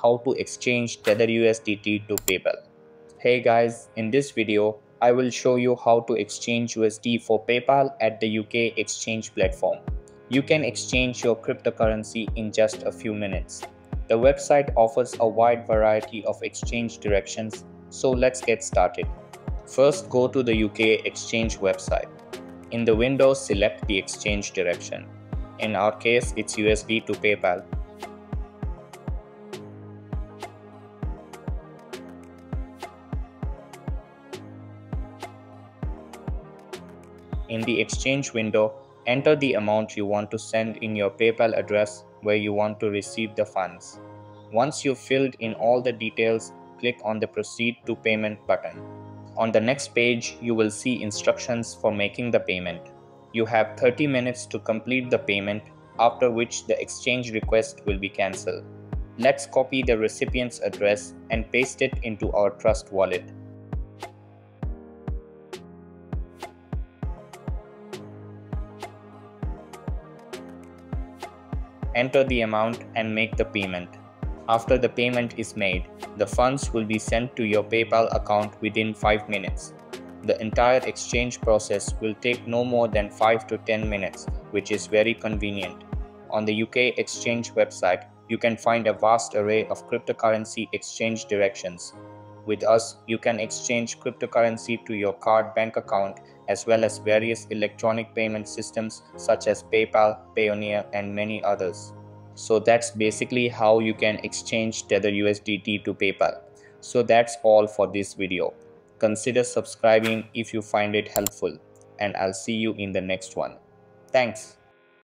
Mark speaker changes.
Speaker 1: how to exchange Tether USDT to PayPal. Hey guys, in this video, I will show you how to exchange USD for PayPal at the UK exchange platform. You can exchange your cryptocurrency in just a few minutes. The website offers a wide variety of exchange directions, so let's get started. First, go to the UK exchange website. In the window, select the exchange direction. In our case, it's USD to PayPal. In the exchange window, enter the amount you want to send in your PayPal address where you want to receive the funds. Once you've filled in all the details, click on the Proceed to Payment button. On the next page, you will see instructions for making the payment. You have 30 minutes to complete the payment, after which the exchange request will be cancelled. Let's copy the recipient's address and paste it into our Trust wallet. Enter the amount and make the payment. After the payment is made, the funds will be sent to your PayPal account within 5 minutes. The entire exchange process will take no more than 5 to 10 minutes, which is very convenient. On the UK exchange website, you can find a vast array of cryptocurrency exchange directions. With us, you can exchange cryptocurrency to your card bank account as well as various electronic payment systems such as PayPal, Payoneer, and many others. So that's basically how you can exchange Tether USDT to PayPal. So that's all for this video. Consider subscribing if you find it helpful, and I'll see you in the next one. Thanks.